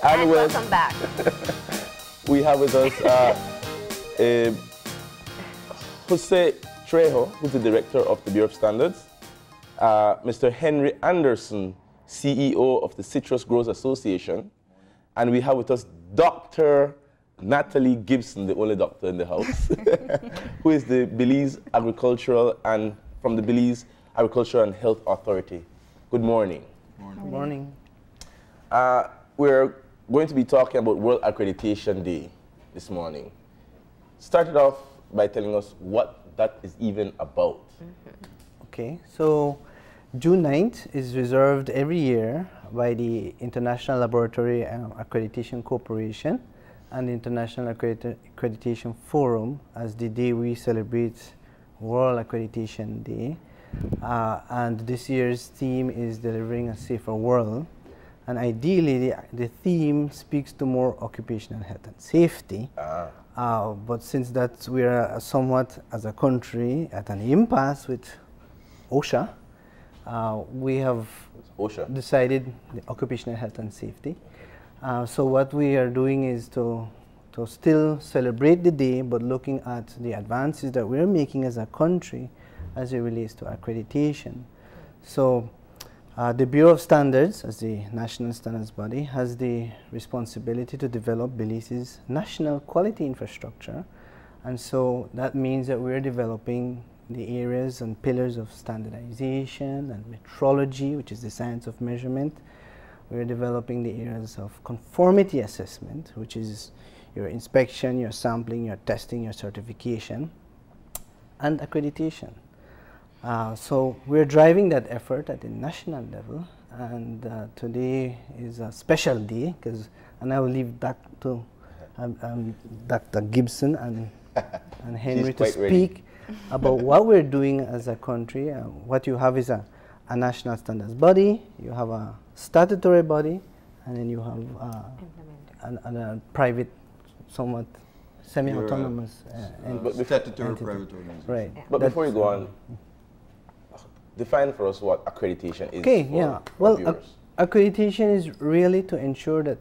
And welcome back. We have with us Jose Trejo, who's the director of the Bureau of Standards, Mr. Henry Anderson, CEO of the Citrus Growers Association, and we have with us Dr. Natalie Gibson, the only doctor in the house, who is the Belize Agricultural and from the Belize Agricultural and Health Authority. Good morning. Good morning. We're going to be talking about World Accreditation Day this morning. Started off by telling us what that is even about. Okay, so June 9th is reserved every year by the International Laboratory Accreditation Corporation and the International Accreditation Forum as the day we celebrate World Accreditation Day. And this year's theme is Delivering a Safer World. And ideally, the theme speaks to more occupational health and safety. But since that we are somewhat, as a country, at an impasse with OSHA, we have decided the occupational health and safety. So what we are doing is to still celebrate the day, but looking at the advances that we're making as a country as it relates to accreditation. So the Bureau of Standards, as the national standards body, has the responsibility to develop Belize's national quality infrastructure. And so that means that we're developing the areas and pillars of standardization and metrology, which is the science of measurement. We're developing the areas of conformity assessment, which is your inspection, your sampling, your testing, your certification, and accreditation. So we're driving that effort at the national level, and today is a special day, and I will leave that to Dr. Gibson and Henry to speak about what we're doing as a country. What you have is a national standards body, you have a statutory body, and then you have a private, somewhat semi-autonomous statutory private organization. Right. But before you go on, define for us what accreditation is. Okay, for yeah. Well, accreditation is really to ensure that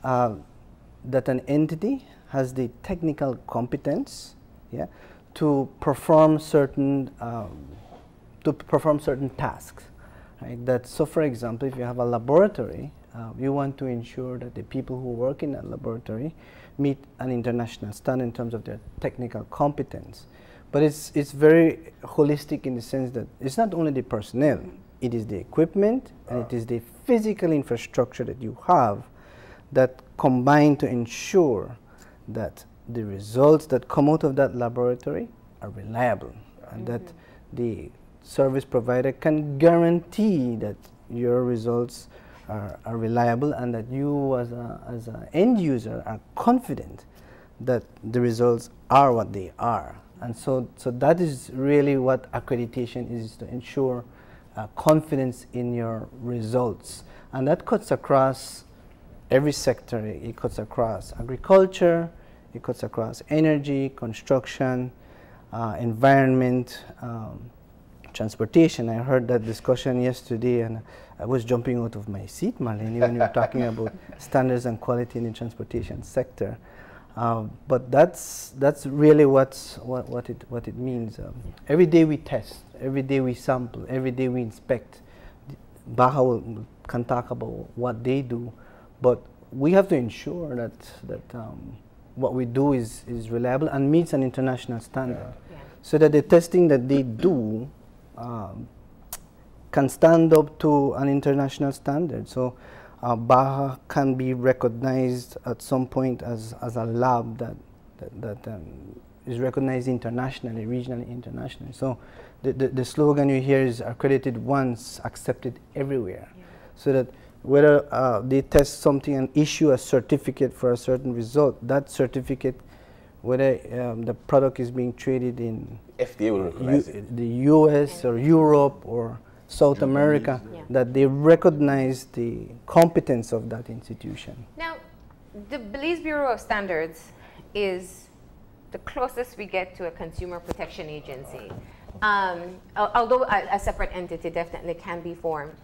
that an entity has the technical competence, yeah, to perform certain tasks. Right? That, so for example, if you have a laboratory, you want to ensure that the people who work in that laboratory meet an international standard in terms of their technical competence. But it's very holistic in the sense that it's not only the personnel, it is the equipment and it is the physical infrastructure that you have that combine to ensure that the results that come out of that laboratory are reliable, and that the service provider can guarantee that your results are reliable, and that you as an end user are confident that the results are what they are. And so that is really what accreditation is, to ensure confidence in your results. And that cuts across every sector. It cuts across agriculture, it cuts across energy, construction, environment, transportation. I heard that discussion yesterday and I was jumping out of my seat, Marlene, when you were talking about standards and quality in the transportation sector. But that's really what it means. Every day we test, every day we sample, every day we inspect. Baja can talk about what they do, but we have to ensure that what we do is reliable and meets an international standard, so that the testing that they do can stand up to an international standard. So Baja can be recognized at some point as a lab that is recognized internationally, regionally, internationally. So the slogan you hear is accredited once, accepted everywhere. So that whether they test something and issue a certificate for a certain result, that certificate, whether the product is being traded in FDA will recognize the US or Europe or South America, that they recognize the competence of that institution. Now, the Belize Bureau of Standards is the closest we get to a consumer protection agency. Although a separate entity definitely can be formed.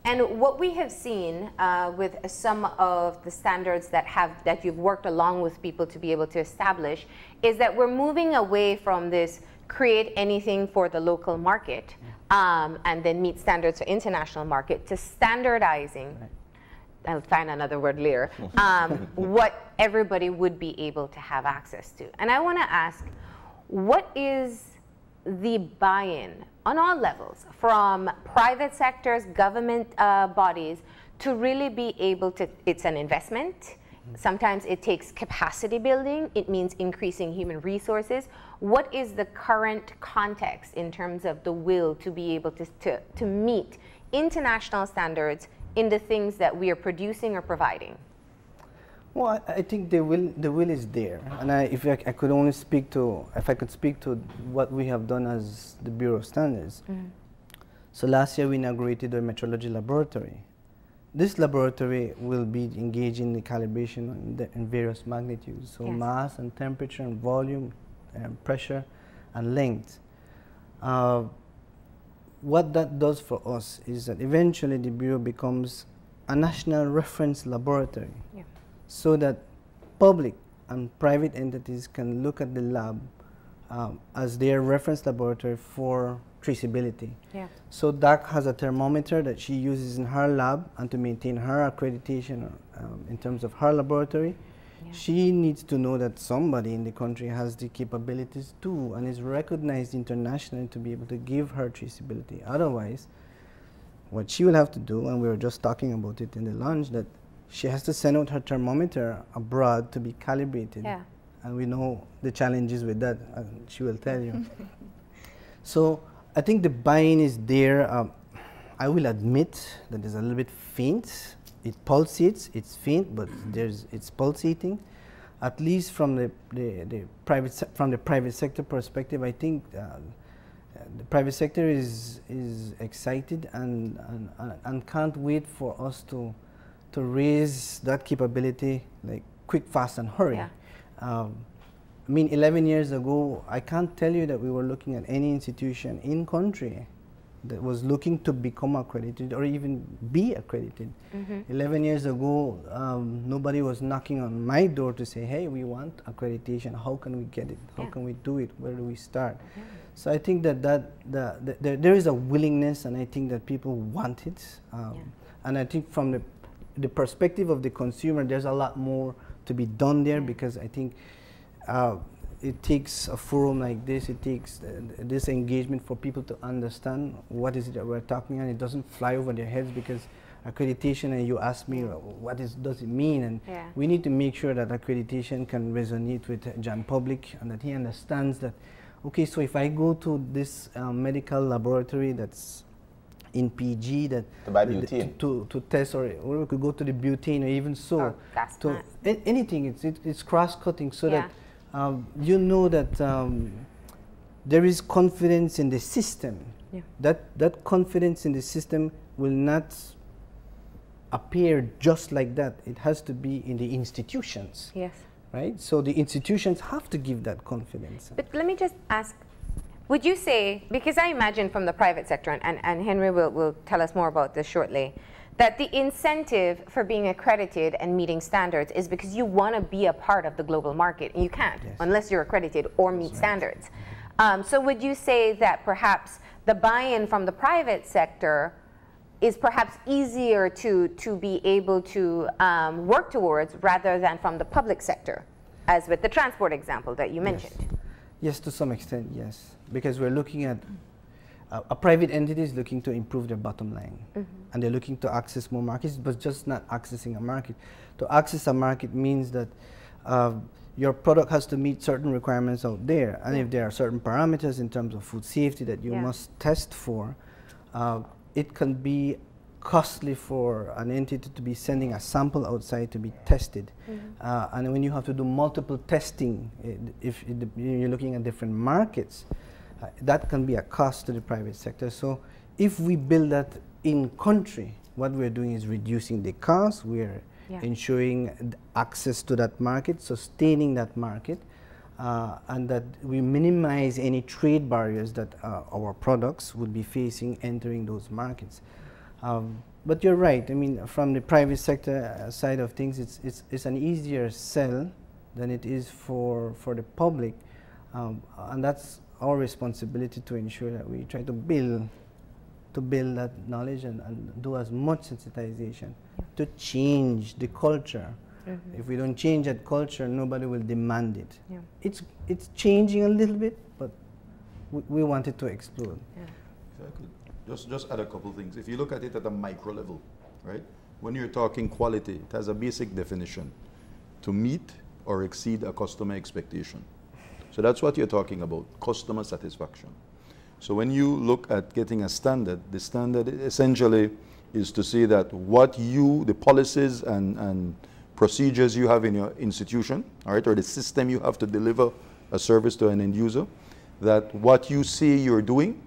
And what we have seen with some of the standards that you've worked along with people to be able to establish is that we're moving away from this create anything for the local market and then meet standards for international market to standardizing. Right. I'll find another word later, what everybody would be able to have access to. And I want to ask, what is the buy-in on all levels, from private sectors, government bodies, to really be able to, it's an investment. Sometimes it takes capacity building. It means increasing human resources. What is the current context in terms of the will to be able to meet international standards in the things that we are producing or providing? Well, I think the will is there, and if I could only speak to, if I could speak to what we have done as the Bureau of Standards. Mm-hmm. So last year we inaugurated a metrology laboratory. This laboratory will be engaging in the calibration in various magnitudes, so yes. Mass and temperature and volume, and pressure and length. What that does for us is that eventually the Bureau becomes a national reference laboratory. Yeah. So that public and private entities can look at the lab as their reference laboratory for traceability. Yeah. So DAC has a thermometer that she uses in her lab, and to maintain her accreditation in terms of her laboratory, yeah. She needs to know that somebody in the country has the capabilities too and is recognized internationally to be able to give her traceability. Otherwise, what she will have to do, and we were just talking about it in the lunch, that she has to send out her thermometer abroad to be calibrated. Yeah. And we know the challenges with that, and she will tell you. So I think the buy-in is there. I will admit that it's a little bit faint. It pulsates, it's faint, but it's pulsating. At least from the private sector perspective, I think the private sector is excited and can't wait for us to raise that capability like quick, fast, and hurry. Yeah. I mean, 11 years ago, I can't tell you that we were looking at any institution in country that was looking to become accredited or even be accredited. Mm-hmm. 11 years ago, nobody was knocking on my door to say, hey, we want accreditation. How can we get it? How yeah. can we do it? Where do we start? Yeah. So I think that there is a willingness, and I think that people want it. Yeah. And I think from the perspective of the consumer, there's a lot more to be done there, because I think it takes a forum like this, it takes this engagement for people to understand what is it that we're talking, and it doesn't fly over their heads, because accreditation, and you ask me does it mean, and yeah. we need to make sure that accreditation can resonate with John Public, and that he understands that, okay, so if I go to this medical laboratory that's in PG, that to buy butane, to test, or we could go to the butane, or even so, to anything. It's cross-cutting, so yeah. that you know that there is confidence in the system. Yeah. That confidence in the system will not appear just like that. It has to be in the institutions. Yes. Right? So the institutions have to give that confidence. But let me just ask, would you say, because I imagine from the private sector, and Henry will tell us more about this shortly, that the incentive for being accredited and meeting standards is because you want to be a part of the global market, and you can't yes. unless you're accredited or meet That's standards. Right. So would you say that perhaps the buy-in from the private sector is perhaps easier to be able to work towards rather than from the public sector, as with the transport example that you mentioned? Yes, yes, to some extent, yes. Because we're looking at a private entity is looking to improve their bottom line, mm-hmm. and they're looking to access more markets, but just not accessing a market. To access a market means that your product has to meet certain requirements out there, and if there are certain parameters in terms of food safety that you must test for, it can be costly for an entity to be sending a sample outside to be tested. Mm-hmm. And when you have to do multiple testing, if you're looking at different markets, that can be a cost to the private sector. So if we build that in country, what we're doing is reducing the cost, we're ensuring access to that market, sustaining that market, and that we minimize any trade barriers that our products would be facing entering those markets. But you're right. I mean, from the private sector side of things, it's an easier sell than it is for the public, and that's our responsibility to ensure that we try to build that knowledge and do as much sensitization to change the culture. If we don't change that culture, nobody will demand it. It's changing a little bit, but we want it to explode. If I could just add a couple things. If you look at it at a micro level, right? When you're talking quality, it has a basic definition: to meet or exceed a customer expectation. So that's what you're talking about, customer satisfaction. So when you look at getting a standard, the standard essentially is to say that what the policies and procedures you have in your institution, all right, or the system you have to deliver a service to an end user, that what you say you're doing,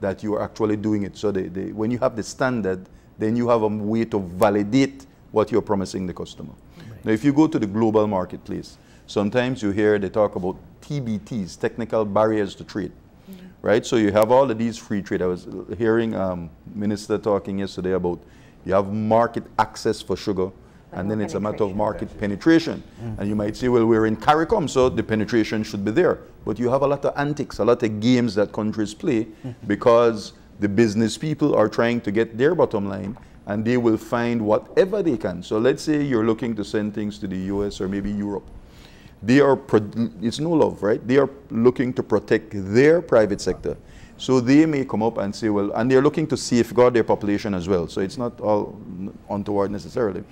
that you're actually doing it. So when you have the standard, then you have a way to validate what you're promising the customer. Right. Now, if you go to the global marketplace, sometimes you hear they talk about TBTs, technical barriers to trade, right? So you have all of these free trade. I was hearing Minister talking yesterday about you have market access for sugar, and then it's a matter of market penetration. And you might say, well, we're in CARICOM, so the penetration should be there. But you have a lot of antics, a lot of games that countries play because the business people are trying to get their bottom line, and they will find whatever they can. So let's say you're looking to send things to the US or maybe Europe. They are, it's no love, right? They are looking to protect their private sector. So they may come up and say, well, and they're looking to safeguard their population as well. So it's not all untoward necessarily.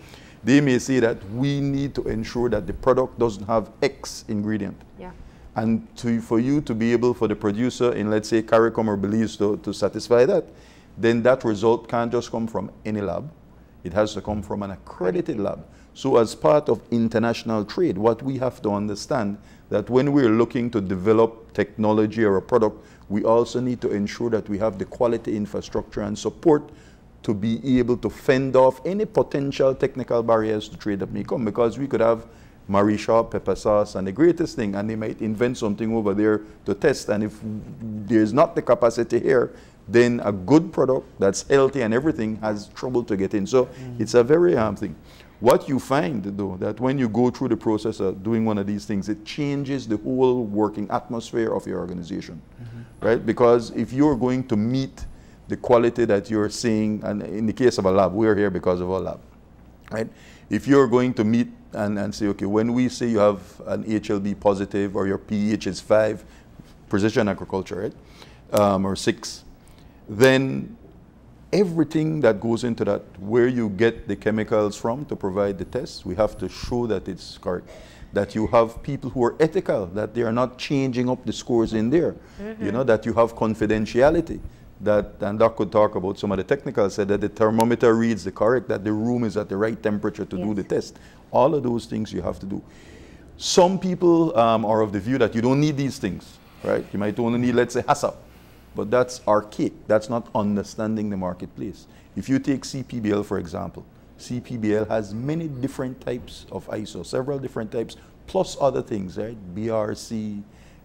They may say that we need to ensure that the product doesn't have X ingredient. And for you to be able, for the producer in, let's say, CARICOM or Belize to satisfy that, then that result can't just come from any lab. It has to come from an accredited lab. So as part of international trade, what we have to understand that when we're looking to develop technology or a product, we also need to ensure that we have the quality infrastructure and support to be able to fend off any potential technical barriers to trade that may come. Because we could have Marie Sharp, pepper sauce, and the greatest thing, and they might invent something over there to test. And if there's not the capacity here, then a good product that's healthy and everything has trouble to get in. So it's a very thing. What you find, though, that when you go through the process of doing one of these things, it changes the whole working atmosphere of your organization, right? Because if you're going to meet the quality that you're seeing, and in the case of a lab, we're here because of our lab, right? If you're going to meet and say, okay, when we say you have an HLB positive or your pH is 5, precision agriculture, right, or 6, then everything that goes into that, where you get the chemicals from to provide the test, we have to show that it's correct. That you have people who are ethical, that they are not changing up the scores in there. You know, that you have confidentiality. That, and Doc could talk about some of the technical, said that the thermometer reads the correct, that the room is at the right temperature to do the test. All of those things you have to do. Some people are of the view that you don't need these things, right? You might only need, let's say, HACCP. But that's archaic. That's not understanding the marketplace. If you take CPBL, for example, CPBL has many different types of ISO, several different types, plus other things, right? BRC,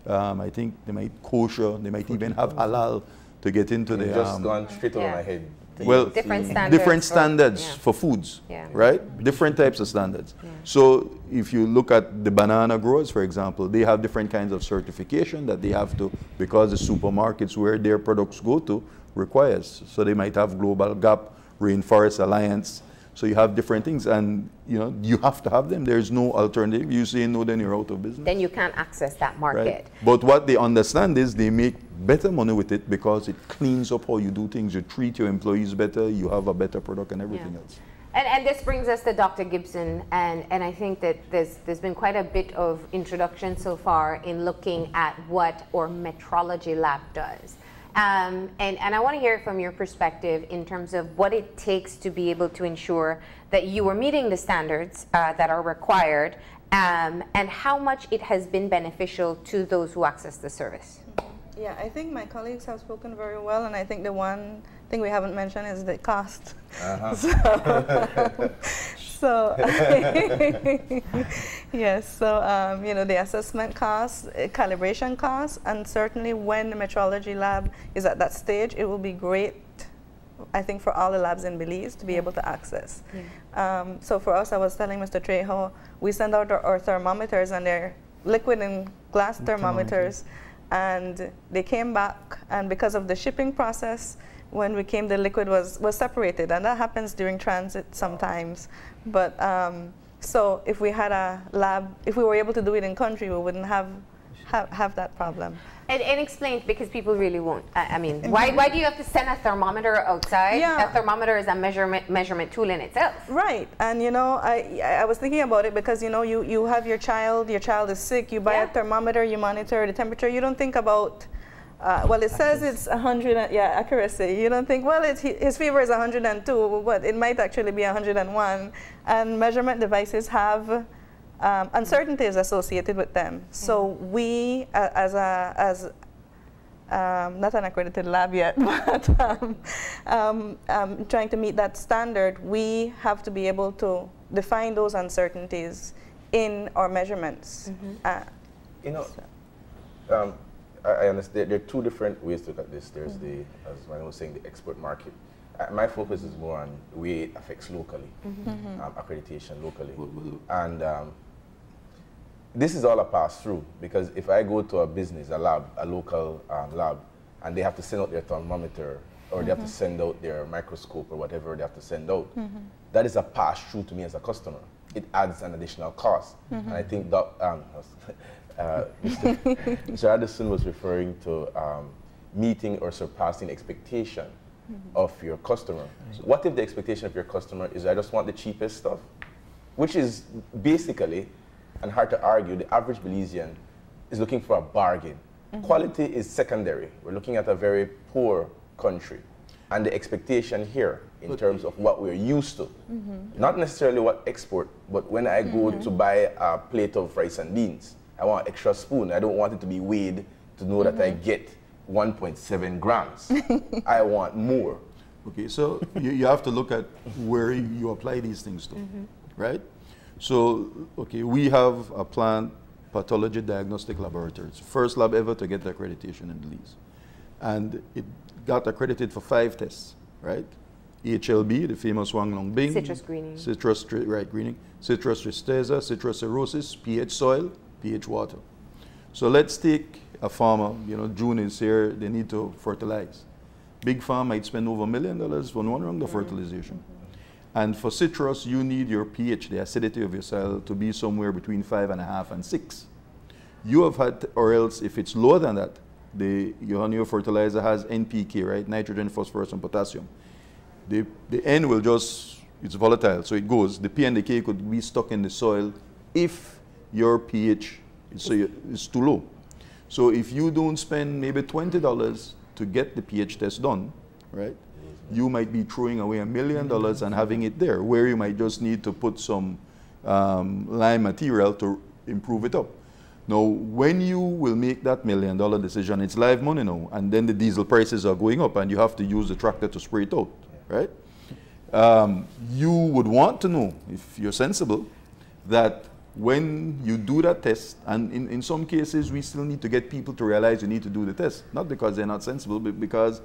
I think they might kosher, they might even have halal to get into the... just gone straight over my head. Well, different standards for foods, right? Different types of standards. So if you look at the banana growers, for example, they have different kinds of certification that they have to, because the supermarkets where their products go to requires. So they might have Global Gap, Rainforest Alliance. So you have different things, and you know you have to have them. There's no alternative. You say no, then you're out of business. Then you can't access that market. Right? But what they understand is they make better money with it because it cleans up how you do things. You treat your employees better. You have a better product and everything else. And this brings us to Dr. Gibson, and I think that there's been quite a bit of introduction so far in looking at what our metrology lab does. And I want to hear from your perspective in terms of what it takes to be able to ensure that you are meeting the standards that are required, and how much it has been beneficial to those who access the service. Yeah, I think my colleagues have spoken very well, and I think the one thing we haven't mentioned is the cost. So yes, so you know, the assessment costs, calibration costs, and certainly when the metrology lab is at that stage, it will be great I think, for all the labs in Belize to be able to access. So for us, I was telling Mr. Trejo, we send out our thermometers, and they're liquid and glass thermometers, and they came back, and because of the shipping process, when we came, the liquid was separated, and that happens during transit sometimes. But so if we had a lab, if we were able to do it in country, we wouldn't have that problem. And explain, because people really won't. I mean, why do you have to send a thermometer outside? Yeah. A thermometer is a measurement tool in itself. Right, and you know, I was thinking about it because, you know, you have your child is sick, you buy a thermometer, you monitor the temperature, you don't think about, well, it says it's 100, accuracy. You don't think, well, his fever is 102, but it might actually be 101, and measurement devices have uncertainties associated with them. So we, as not an accredited lab yet, but trying to meet that standard, we have to be able to define those uncertainties in our measurements. You know, I understand there are two different ways to look at this. There's the, as I was saying, the export market. My focus is more on the way it affects locally, accreditation locally. And this is all a pass-through, because if I go to a business, a lab, a local lab, and they have to send out their thermometer, or they have to send out their microscope, or whatever they have to send out, that is a pass-through to me as a customer. It adds an additional cost. And I think that Mr. Addison was referring to meeting or surpassing expectation of your customer. What if the expectation of your customer is, I just want the cheapest stuff? Which is basically, and hard to argue, the average Belizean is looking for a bargain. Quality is secondary. We're looking at a very poor country. And the expectation here, in terms of what we're used to, not necessarily what export, but when I go to buy a plate of rice and beans, I want an extra spoon. I don't want it to be weighed to know that I get 1.7 grams. I want more. Okay, so you have to look at where you apply these things to, right? So, okay, we have a plant pathology diagnostic laboratory. It's the first lab ever to get the accreditation in Belize. And it got accredited for 5 tests, right? HLB, the famous Wang Long Bing. Citrus greening. Citrus, greening. Citrus tristeza, citrus cirrhosis, pH soil, pH water. So let's take a farmer, you know, June is here, they need to fertilize. Big farm might spend over $1 million on one round of fertilization. And for citrus, you need your pH, the acidity of your soil, to be somewhere between 5.5 and 6. You have had, or else if it's lower than that, your fertilizer has NPK, right? Nitrogen, phosphorus, and potassium. The N will just, it's volatile, so it goes. The P and the K could be stuck in the soil if your pH is too low. So if you don't spend maybe $20 to get the pH test done, right? You might be throwing away $1 million and having it there, where you might just need to put some lime material to improve it up. Now, when you will make that $1 million decision, it's live money now, and then the diesel prices are going up, and you have to use the tractor to spray it out, right? You would want to know, if you're sensible, that when you do that test, and in some cases, we still need to get people to realize you need to do the test, not because they're not sensible, but because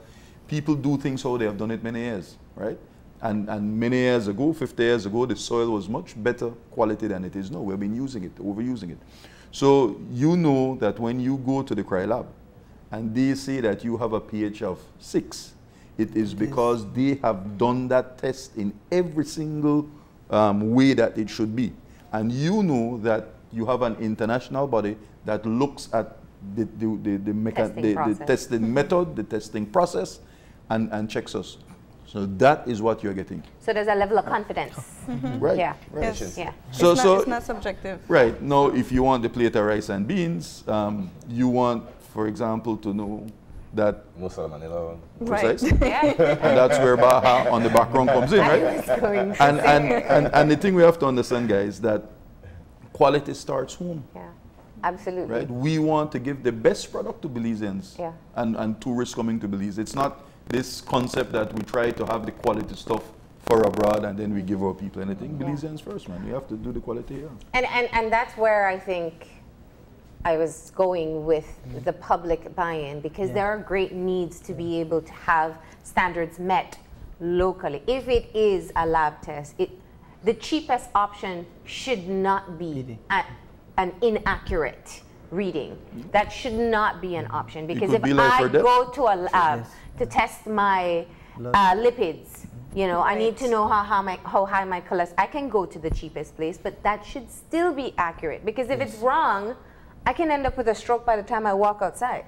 people do things how they have done it many years, right? And many years ago, 50 years ago, the soil was much better quality than it is now. We've been using it, overusing it. So you know that when you go to the cry lab and they say that you have a pH of 6, it is because they have done that test in every single way that it should be. And you know that you have an international body that looks at the testing method, the testing process, and checks us. So that is what you're getting. So there's a level of confidence. Right. Yeah. Right. Yes. Yeah. So It's not subjective. Right. Now, if you want the plate of rice and beans, you want, for example, to know that No salmonella. Right. and that's where Baha on the background comes in, right? And the thing we have to understand, guys, that quality starts home. Yeah. Absolutely. Right? We want to give the best product to Belizeans and tourists coming to Belize. It's not this concept that we try to have the quality stuff for abroad and then we give our people anything. Belizeans first, man. We have to do the quality here. And that's where I think I was going with the public buy-in, because there are great needs to be able to have standards met locally. If it is a lab test, the cheapest option should not be an inaccurate reading. That should not be an option, because if I go to a lab to test my lipids, you know, I need to know how high my cholesterol. I can go to the cheapest place, but that should still be accurate, because if it's wrong, I can end up with a stroke by the time I walk outside.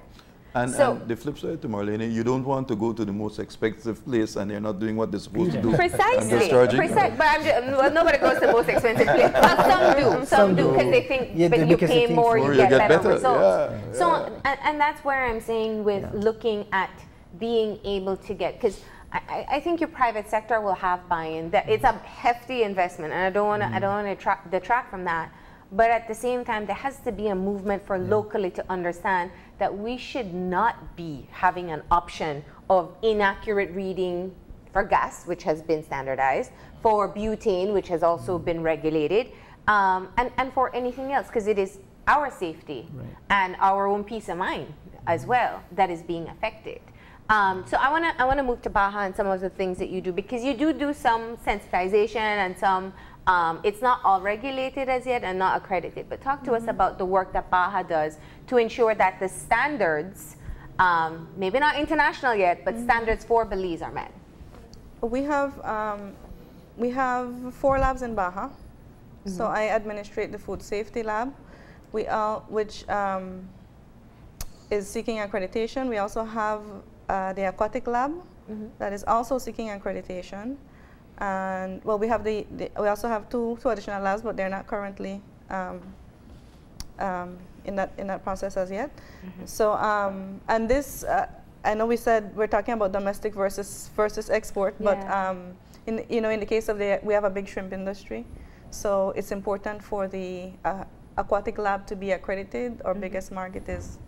And the flip side to Marlene, you don't want to go to the most expensive place and they're not doing what they're supposed to do. Precisely. Well, nobody goes to the most expensive place. Well, some do, because they think but you pay more, you get better results. Yeah. So, and that's where I'm saying with looking at being able to get, because I think your private sector will have buy-in. It's a hefty investment, and I don't want to detract from that. But at the same time, there has to be a movement for locally to understand that we should not be having an option of inaccurate reading for gas, which has been standardized, for butane, which has also been regulated, and for anything else, because it is our safety and our own peace of mind as well that is being affected. So I want to move to Baja and some of the things that you do, because you do some sensitization and some. It's not all regulated as yet and not accredited, but talk to us about the work that Baja does to ensure that the standards, maybe not international yet, but standards for Belize are met. We have 4 labs in Baja. So I administrate the food safety lab, which is seeking accreditation. We also have the aquatic lab that is also seeking accreditation. And well, we also have two additional labs, but they're not currently in that process as yet. So and this, I know we said we're talking about domestic versus export, but in the case of we have a big shrimp industry, so it's important for the aquatic lab to be accredited. Our biggest market is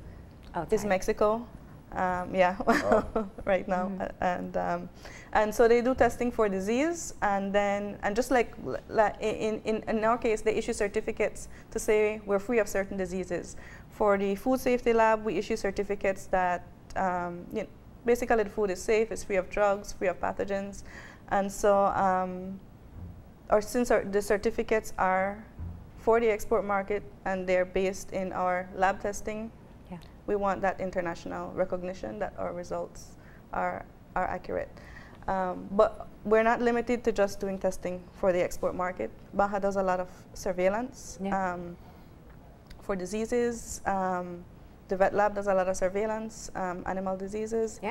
Mexico. Right now, and so they do testing for disease, and just like in our case, they issue certificates to say we're free of certain diseases. For the food safety lab, we issue certificates that basically the food is safe, it's free of drugs, free of pathogens, and so since the certificates are for the export market and they're based in our lab testing. We want that international recognition that our results are accurate. But we're not limited to just doing testing for the export market. Baja does a lot of surveillance for diseases. The vet lab does a lot of surveillance, animal diseases.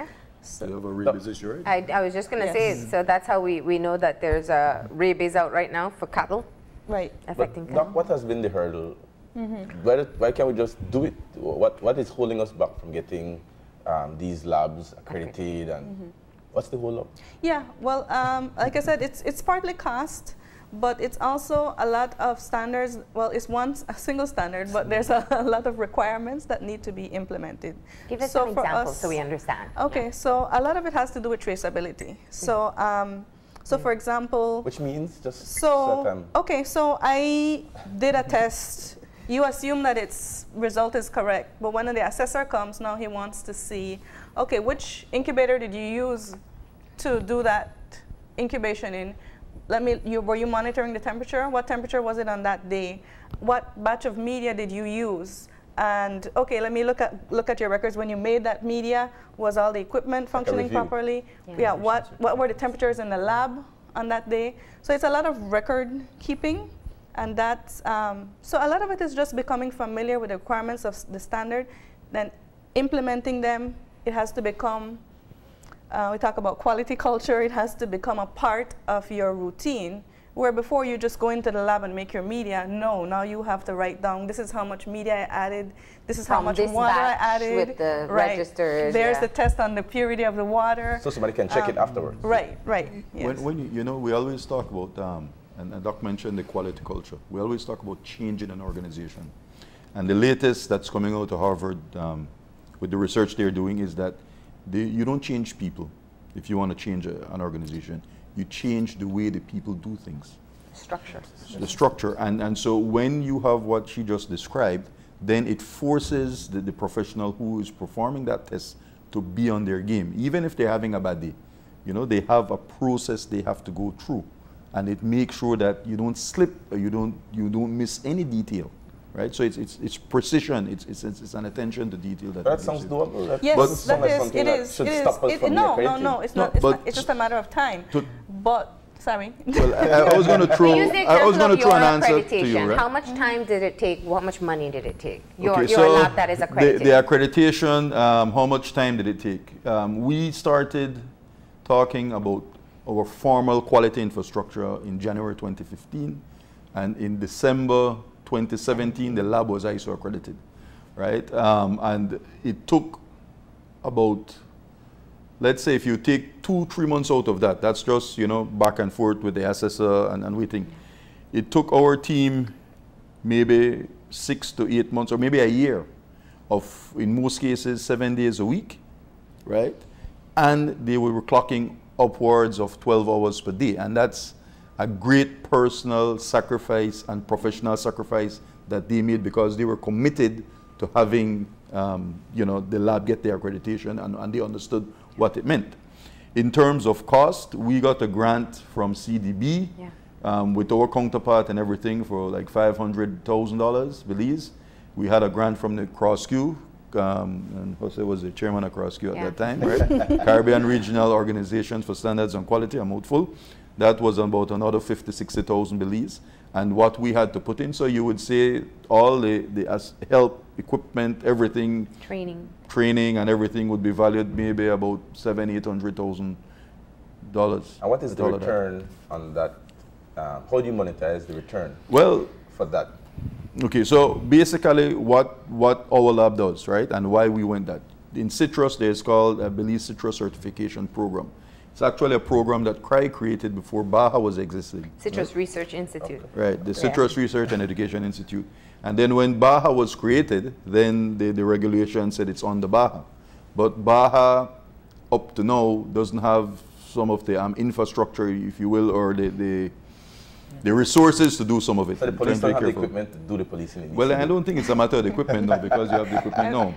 So you have a rabies, right? I was just going to say, so that's how we know that there's a rabies out right now for cattle. Right. Affecting cattle. Doc, what has been the hurdle? Why can't we just do it? What is holding us back from getting these labs accredited, and what's the hold up? Yeah, well, like I said, it's partly cost, but it's also a lot of standards. Well, it's a single standard, but there's a lot of requirements that need to be implemented. Give us some examples so we understand. Okay, so a lot of it has to do with traceability. So, for example, which means just so I did a test. You assume that its result is correct, but when the assessor comes, now he wants to see, okay, which incubator did you use to do that incubation in? Were you monitoring the temperature? What temperature was it on that day? What batch of media did you use? And okay, let me look at your records when you made that media. Was all the equipment functioning properly? What were the temperatures in the lab on that day? So it's a lot of record keeping. And that's, so a lot of it is just becoming familiar with the requirements of the standard, then implementing them. It has to become, we talk about quality culture, it has to become a part of your routine, where before you just go into the lab and make your media, no, now you have to write down, this is how much media I added, this is how much water I added. With the registers. There's the test on the purity of the water. So somebody can check it afterwards. Right. Yes. When we always talk about, and Doc mentioned the quality culture. We always talk about changing an organization. And the latest that's coming out of Harvard with the research they're doing is that you don't change people if you want to change an organization. You change the way the people do things. Structure. The structure. And so when you have what she just described, then it forces the professional who is performing that test to be on their game, even if they're having a bad day. You know, they have a process they have to go through, and it makes sure that you don't slip or you don't miss any detail, right? So it's precision. It's an attention to detail that sounds doable. Yes, that is. It is. Should stop us from No. It's not. It's just a matter of time. But sorry. Well, I was going to throw. I was going to throw an answer to you. Right? How much time did it take? How much money did it take? Your so lab that is accredited. The accreditation. How much time did it take? We started talking about our formal quality infrastructure in January 2015, and in December 2017, the lab was ISO accredited, right? And it took about, let's say if you take 2-3 months out of that, that's just, you know, back and forth with the assessor and waiting. It took our team maybe 6 to 8 months or maybe a year of, in most cases, 7 days a week, right? And they were clocking upwards of 12 hours per day. And that's a great personal sacrifice and professional sacrifice that they made because they were committed to having, you know, the lab get the accreditation, and they understood what it meant. In terms of cost, we got a grant from CDB with our counterpart and everything for like $500,000 Belize. We had a grant from the CrossQ, and Jose was the chairman of CrossQ at that time, right? Caribbean Regional Organization for Standards and Quality, a mouthful. That was about another 50,000, 60,000 Belize. And what we had to put in, so you would say all the help, equipment, everything, training and everything would be valued maybe about $700,000, $800,000. And what is the return on that? How do you monetize the return? Well, for that. Okay, so basically what our lab does, right, and why we went that. In citrus, there's called a Belize Citrus Certification Program. It's actually a program that CRI created before BAHA was existing. Citrus Research Institute. Right, the Citrus Research and Education Institute. And then when BAHA was created, then the regulation said it's on the BAHA. But BAHA, up to now, doesn't have some of the infrastructure, if you will, or the resources to do some of it. So the police don't have the equipment to do the policing in Well, I don't think it's a matter of the equipment now, because you have the equipment now.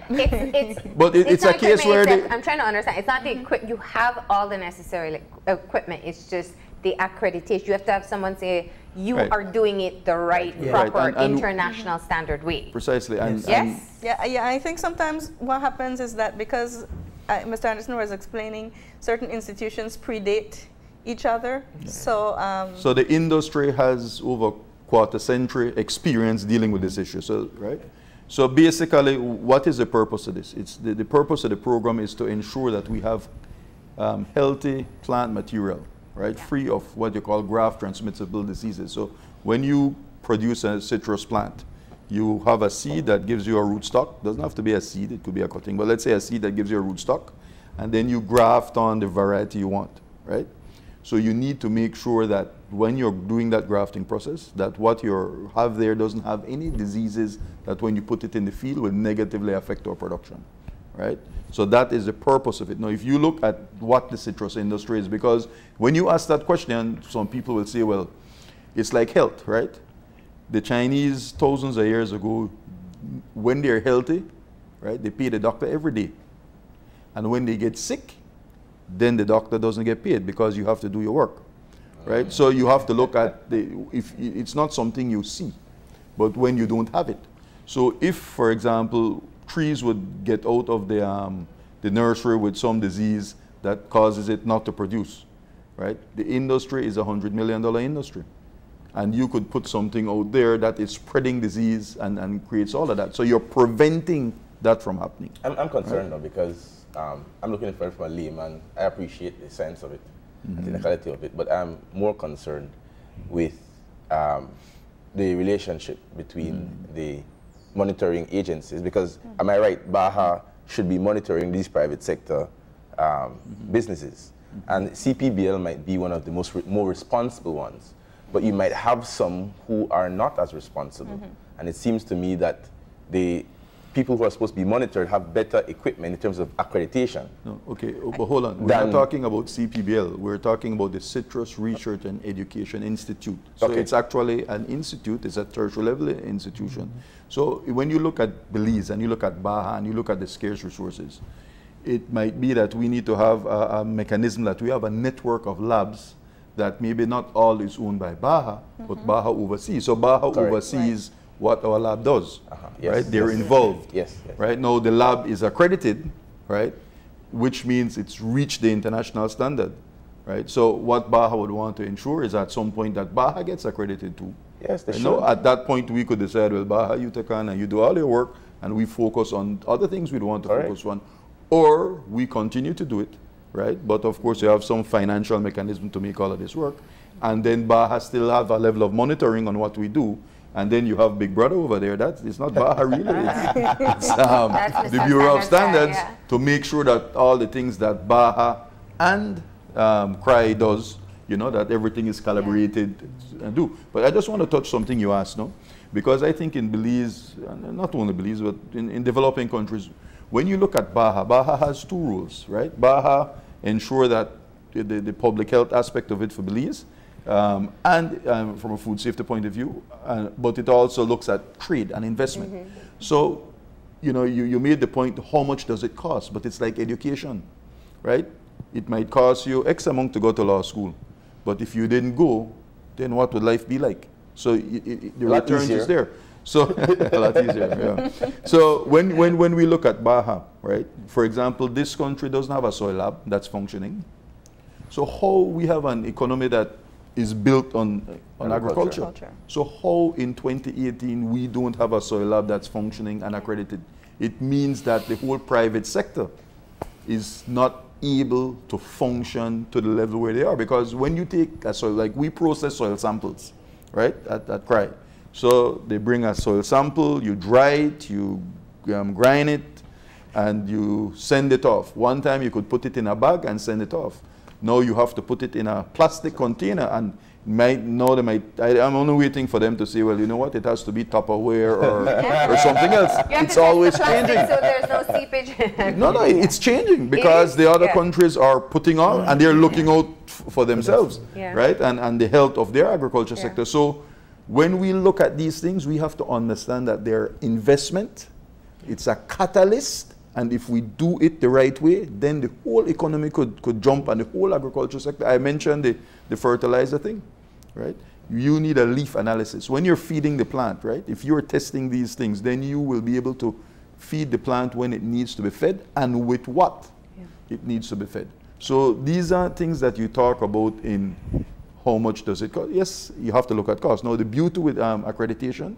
But it's a case where I'm trying to understand. It's not the equipment. You have all the necessary equipment. It's just the accreditation. You have to have someone say you are doing it the right, proper, and international standard way. Precisely. And, yes. Yeah. I think sometimes what happens is that because Mr. Anderson was explaining, certain institutions predate each other. So the industry has over quarter century experience dealing with this issue. So basically, what is the purpose of this? It's the purpose of the program is to ensure that we have healthy plant material, right, free of what you call graft transmissible diseases. So when you produce a citrus plant, you have a seed that gives you a rootstock. Doesn't have to be a seed; it could be a cutting. But let's say a seed that gives you a rootstock, and then you graft on the variety you want, right? So you need to make sure that when you're doing that grafting process, that what you have there doesn't have any diseases that when you put it in the field will negatively affect our production, right? So that is the purpose of it. Now, if you look at what the citrus industry is, because when you ask that question, some people will say, well, it's like health, right? The Chinese, thousands of years ago, when they're healthy, right, they pay the doctor every day. And when they get sick, then the doctor doesn't get paid because you have to do your work, right? So you have to look at if it's not something you see, but when you don't have it. So if, for example, trees would get out of the nursery with some disease that causes it not to produce, right? The industry is a $100 million industry. And you could put something out there that is spreading disease and creates all of that. So you're preventing that from happening. I'm concerned though, because I'm looking at it from a layman. I appreciate the sense of it, and the technicality of it, but I'm more concerned with the relationship between the monitoring agencies, because, am I right, BAHA should be monitoring these private sector businesses, and CPBL might be one of the more responsible ones, but you might have some who are not as responsible, and it seems to me that the people who are supposed to be monitored have better equipment in terms of accreditation. No, okay, but hold on. We're not talking about CPBL. We're talking about the Citrus Research and Education Institute. So it's actually an institute. It's a tertiary level institution. So when you look at Belize and you look at BAHA and you look at the scarce resources, it might be that we need to have a mechanism that we have a network of labs that maybe not all is owned by Baha, but Baha oversees. So Baha oversees what our lab does, Yes. right? They're involved. Yes. Right now, the lab is accredited, right? Which means it's reached the international standard, right? So what Baha would want to ensure is at some point that Baha gets accredited too. Yes, they You should. know, at that point, we could decide, well, Baha, you take on and you do all your work, and we focus on other things we'd want to focus on. Or we continue to do it, right? But of course, you have some financial mechanism to make all of this work. And then Baha still have a level of monitoring on what we do. And then you have Big Brother over there. It's not Baha really. It's the Bureau of Standards to make sure that all the things that Baha and CRI does, you know, that everything is calibrated and do. But I just want to touch something you asked, no? Because I think in Belize, and not only Belize, but in developing countries, when you look at Baha, Baha has two rules, right? Baha ensure that the public health aspect of it for Belize, and from a food safety point of view, but it also looks at trade and investment. So, you know, you made the point, how much does it cost? But it's like education, right? It might cost you X amount to go to law school, but if you didn't go, then what would life be like? So the return is there. So a lot easier, yeah. So when we look at Baha, right? For example, this country doesn't have a soil lab that's functioning. So how we have an economy that is built on agriculture. So how in 2018 we don't have a soil lab that's functioning and accredited? It means that the whole private sector is not able to function to the level where they are. Because when you take a soil, like we process soil samples, right, at CRI. So they bring a soil sample, you dry it, you grind it, and you send it off. One time you could put it in a bag and send it off. Now you have to put it in a plastic container, and I'm only waiting for them to say, well, you know what, it has to be Tupperware or something else. It's always changing. So there's no seepage. No, it's changing because the other countries are putting on and they're looking out for themselves, right? And the health of their agriculture sector. So when we look at these things, we have to understand that they're investment, it's a catalyst, and if we do it the right way, then the whole economy could jump, and the whole agriculture sector. I mentioned the fertilizer thing, right? You need a leaf analysis. When you're feeding the plant, right? If you're testing these things, then you will be able to feed the plant when it needs to be fed and with what it needs to be fed. So these are things that you talk about in how much does it cost. Yes, you have to look at cost. Now the beauty with accreditation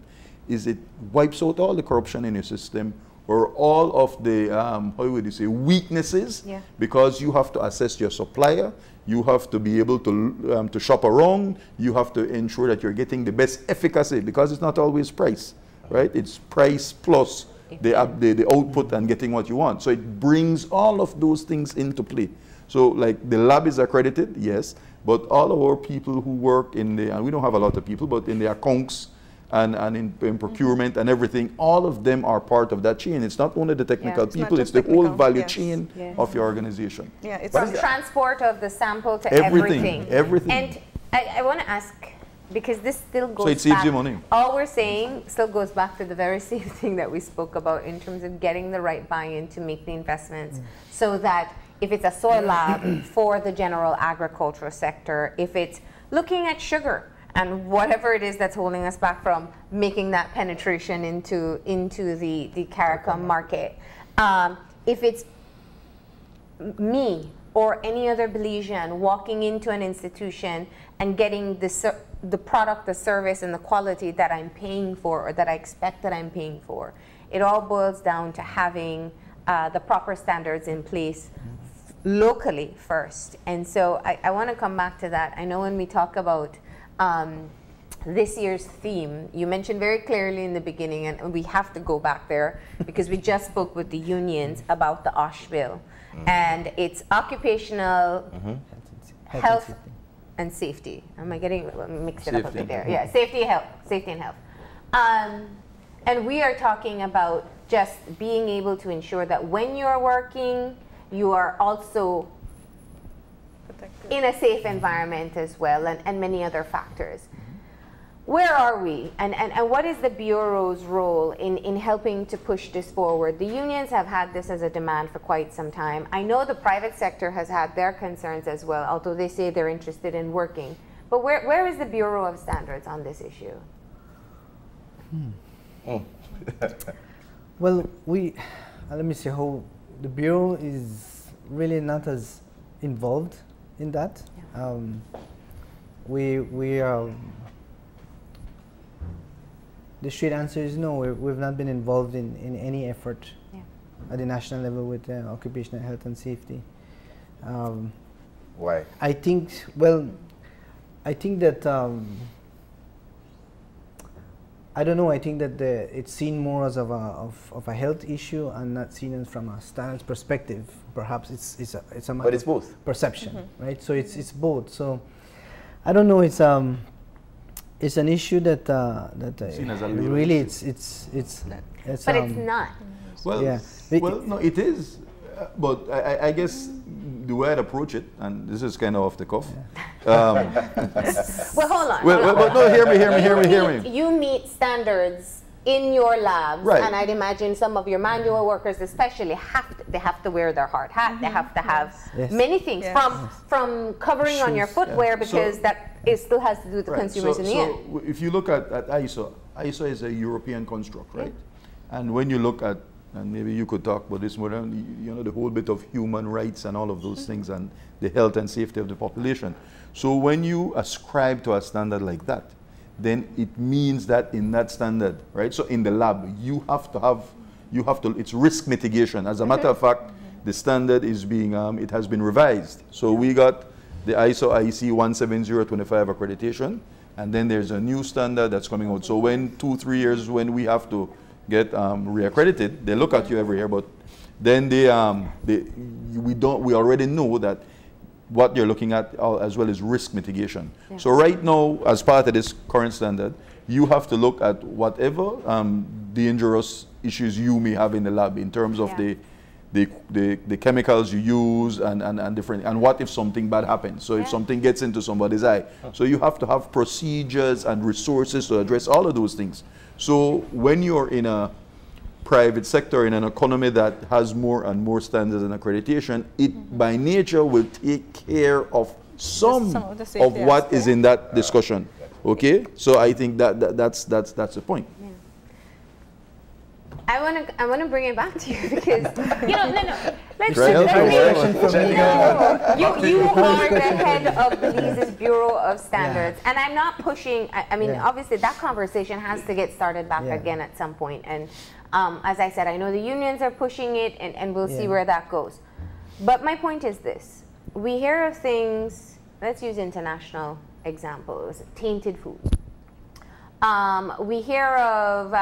is it wipes out all the corruption in your system, or all of the, how would you say, weaknesses, because you have to assess your supplier, you have to be able to shop around, you have to ensure that you're getting the best efficacy, because it's not always price, right? It's price plus the output and getting what you want. So it brings all of those things into play. So like the lab is accredited, yes, but all of our people who work in the, and we don't have a lot of people, but in the accounts, and in procurement and everything, all of them are part of that chain. It's not only the technical people, it's the whole value chain of your organization. Yeah, it's from transport of the sample to everything. Everything. And I want to ask, because this still goes back. So it saves back, you money. All we're saying still goes back to the very same thing that we spoke about in terms of getting the right buy-in to make the investments, so that if it's a soil lab for the general agricultural sector, if it's looking at sugar, and whatever it is that's holding us back from making that penetration into the CARICOM market. If it's me or any other Belizean walking into an institution and getting the product, the service, and the quality that I'm paying for, or that I expect that I'm paying for, it all boils down to having the proper standards in place locally first. And so I want to come back to that. I know when we talk about this year's theme, you mentioned very clearly in the beginning, and we have to go back there because we just spoke with the unions about the OSH bill, and it's occupational health and safety. Am I getting mixed up a bit there? Yeah, safety and health. And we are talking about just being able to ensure that when you're working, you are also in a safe environment as well, and many other factors. where are we, and what is the Bureau's role in helping to push this forward? The unions have had this as a demand for quite some time. I know the private sector has had their concerns as well, although they say they're interested in working. But where is the Bureau of Standards on this issue? Well, let me see how the Bureau is really not as involved in that. Yeah. We are. The straight answer is no. We've not been involved in any effort at the national level with occupational health and safety. Why? I think. Well, I think that. I don't know. I think that it's seen more as of a health issue and not seen as from a standards perspective. Perhaps it's a matter but it's both perception, right? So it's both. So I don't know. It's an issue that seen as a really it's but it's not. Well, yeah. Well, no, it is. But I guess the way I'd approach it, and this is kind of off the cuff. Well, hold on. Well, no, hear me. You meet standards in your labs, right. And I'd imagine some of your manual workers, especially, have to wear their hard hat. They have to have many things from covering on your footwear because that still has to do with the consumers in the end. So if you look at ISO is a European construct, right? And when you look at, and maybe you could talk about this more, the whole bit of human rights and all of those things and the health and safety of the population. So when you ascribe to a standard like that, then it means that in that standard, right? So in the lab, it's risk mitigation. As a matter of fact, the standard is being, it has been revised. So we got the ISO IEC 17025 accreditation, and then there's a new standard that's coming out. So when 2-3 years, when we have to get reaccredited, they look at you every year, but then we already know that what you're looking at as well as risk mitigation. Yeah. So right now, as part of this current standard, you have to look at whatever dangerous issues you may have in the lab in terms of the chemicals you use and different, and what if something bad happens. So if something gets into somebody's eye. So you have to have procedures and resources to address all of those things. So when you're in a private sector, in an economy that has more and more standards and accreditation, it by nature will take care of some of what is in that discussion. Okay, so I think that's the point. Yeah. I want to bring it back to you because no. You are the head of Belize's Bureau of Standards, and I'm not pushing. I mean, obviously, that conversation has to get started back again at some point. And as I said, I know the unions are pushing it, and we'll see where that goes. But my point is this: we hear of things. Let's use international examples: tainted food. We hear of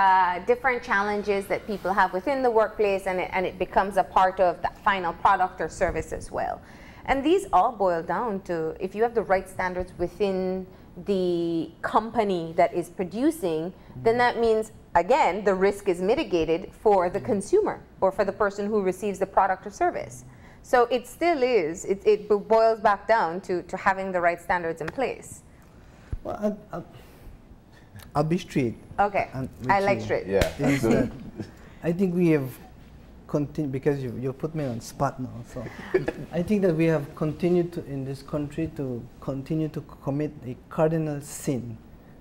different challenges that people have within the workplace, and it becomes a part of the final product or service as well. And these all boil down to, if you have the right standards within the company that is producing, then that means, again, the risk is mitigated for the consumer or for the person who receives the product or service. So it still is, it boils back down to having the right standards in place. Well, I'll be straight. Okay, I like straight. Yeah. I think we have continued, because you put me on spot now, so I think that we have continued to, in this country, to continue to commit a cardinal sin,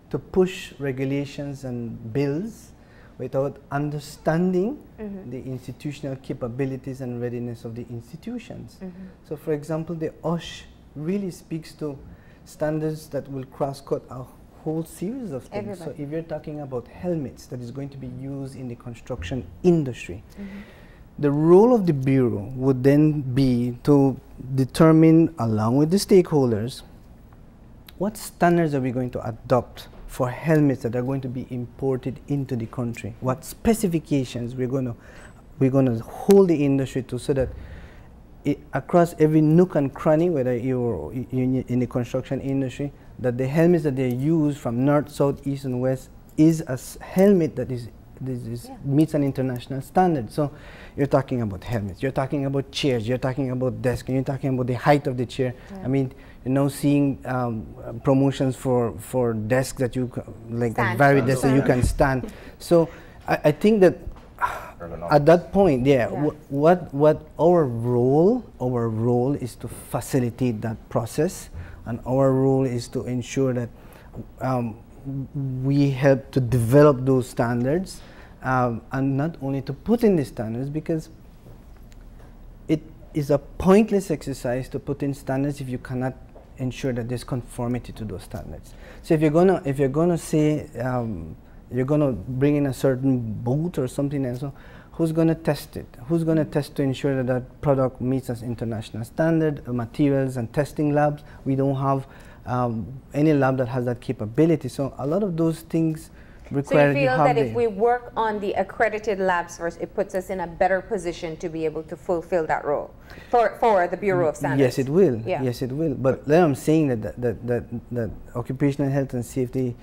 to push regulations and bills without understanding the institutional capabilities and readiness of the institutions. So for example, the OSH really speaks to standards that will cross-cut a whole series of things. So if you're talking about helmets that is going to be used in the construction industry, the role of the Bureau would then be to determine, along with the stakeholders, what standards are we going to adopt for helmets that are going to be imported into the country, what specifications we're going to hold the industry to, so that across every nook and cranny, whether you're in the construction industry, that the helmets that they use from north, south, east, and west is a helmet that is meets an international standard. So you're talking about helmets, you're talking about chairs, you're talking about desks, and you're talking about the height of the chair. I mean, you're now seeing promotions for desks that you like vary desks so you can stand. So I think that at that point, what our role is to facilitate that process, and our role is to ensure that we help to develop those standards, and not only to put in the standards, because it is a pointless exercise to put in standards if you cannot ensure that there's conformity to those standards. So if you're gonna say you're gonna bring in a certain boat or something else, who's gonna test it? Who's gonna test to ensure that that product meets us international standard, materials and testing labs? We don't have any lab that has that capability. So a lot of those things require. So you feel that if we work on the accredited labs first, it puts us in a better position to be able to fulfill that role for the Bureau of Standards? Yes, it will. Yeah. Yes, it will. But then I'm saying that occupational health and safety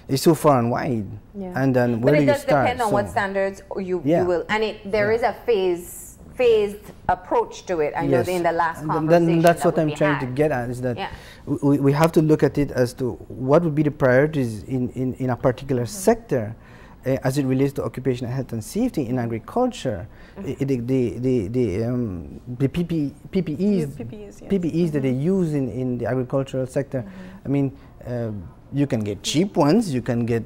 is so far and wide. Yeah. And then where do you start? But it does depend on what standards you will. And there is a phased approach to it. I know in the last conversation. Then that's what I'm trying to get at, is that we have to look at it as to what would be the priorities in a particular sector as it relates to occupational health and safety in agriculture. The PPEs that they use in the agricultural sector. I mean, you can get cheap ones, you can get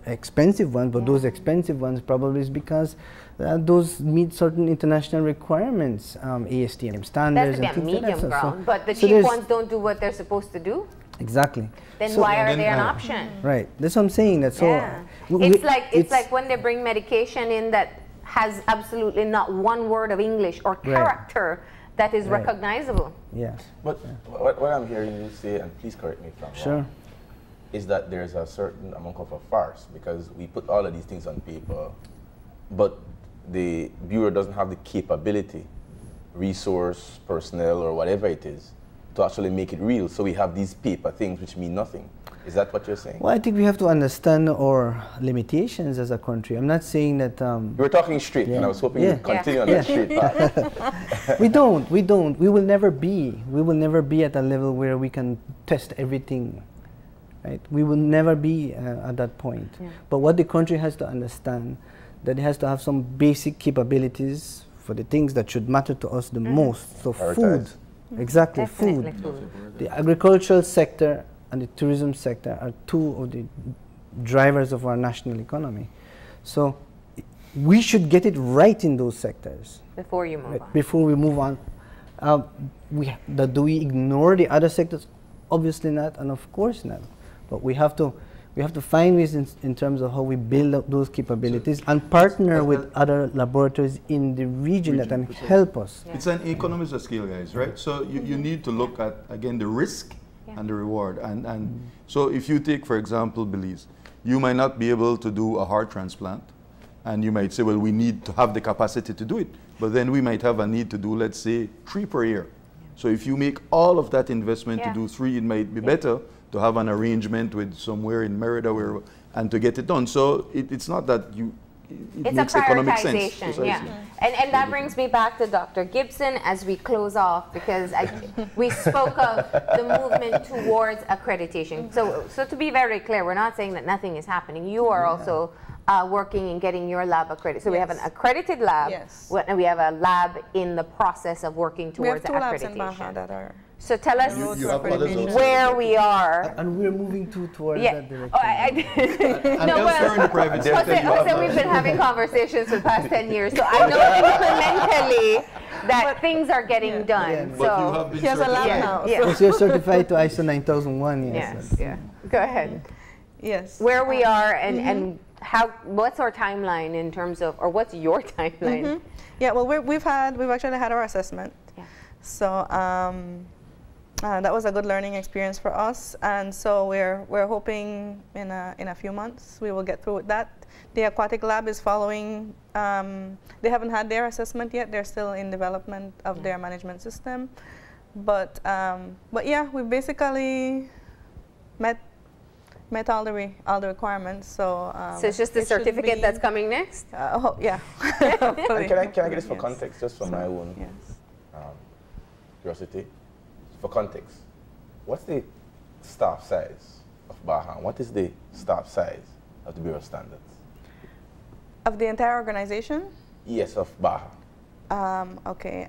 expensive ones, but those expensive ones probably is because those meet certain international requirements, ASTM standards. That's a medium ground, but the cheap ones don't do what they're supposed to do? Exactly. Then why are they an option? Right. That's what I'm saying. That's it's like when they bring medication in that has absolutely not one word of English or character that is recognizable. Yes. But what I'm hearing you say, and please correct me if I'm wrong, is that there's a certain amount of a farce, because we put all of these things on paper, but the Bureau doesn't have the capability, resource, personnel, or whatever it is, to actually make it real. So we have these paper things which mean nothing. Is that what you're saying? Well, I think we have to understand our limitations as a country. I'm not saying that... you were talking straight, and I was hoping you'd continue on that straight path. We don't. We will never be at a level where we can test everything. Right? We will never be at that point. But what the country has to understand, that it has to have some basic capabilities for the things that should matter to us the most. So food, exactly, food. The agricultural sector and the tourism sector are two of the drivers of our national economy. So we should get it right in those sectors. Before you move on. Before we move on. Do we ignore the other sectors? Obviously not, and of course not. But we have to find ways in terms of how we build up those capabilities and partner with other laboratories in the region that can help us. It's an economies of scale, guys, right? So you need to look at, again, the risk and the reward. And so if you take, for example, Belize, you might not be able to do a heart transplant, and you might say, well, we need to have the capacity to do it. But then we might have a need to do, let's say, 3 per year. So if you make all of that investment to do 3, it might be better to have an arrangement with somewhere in Merida and to get it done. So it's not that it makes economic sense. And that brings me back to Dr. Gibson as we close off, because we spoke of the movement towards accreditation. So to be very clear, we're not saying that nothing is happening. You are also working in getting your lab accredited. So we have an accredited lab, and we have a lab in the process of working towards accreditation. We have 2 labs in Baja that are... So tell us where we are. And we're moving towards that direction. Jose, we've been having conversations for the past 10 years, so I know incrementally that things are getting done. But you have been he has a lab now. Yes, you're certified to ISO 9001. Yes. Go ahead. Yes. Where we are and what's our timeline in terms of, or what's your timeline? Yeah, well, we've actually had our assessment. So that was a good learning experience for us, and so we're hoping in a few months we will get through with that. The aquatic lab is following. They haven't had their assessment yet. They're still in development of their management system, but yeah, we basically met met all the requirements. So So it's just the it should certificate be, that's coming next? yeah. And can I get this for Yes. context, just for my own Yes. curiosity? For context, what's the staff size of Baha? What is the staff size of the Bureau of Standards? Of the entire organization? Yes, of Baha. Okay,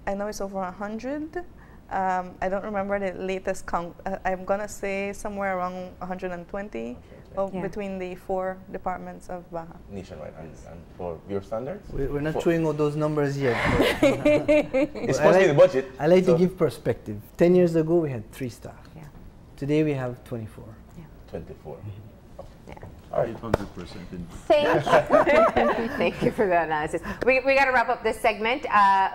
I know it's over 100. I don't remember the latest count. I'm gonna say somewhere around 120 Yeah. between the 4 departments of Baha. Nationwide. And for Bureau of Standards? We're not showing all those numbers yet. It's supposed to be the budget. I like so to give perspective. 10 years ago, we had 3 staff. Yeah. Today, we have 24. 24. Yeah. All right. 800% in. Thank you. Thank you for that analysis. We got to wrap up this segment.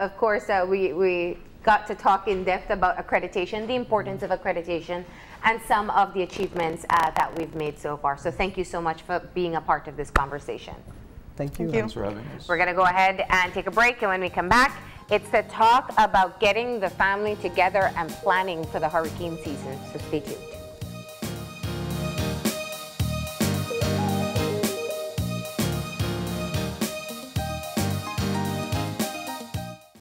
Of course, we got to talk in depth about accreditation, the importance of accreditation, and some of the achievements that we've made so far. So thank you so much for being a part of this conversation. Thank you. Thanks for having us. We're going to go ahead and take a break, and when we come back, it's the talk about getting the family together and planning for the hurricane season. So stay tuned.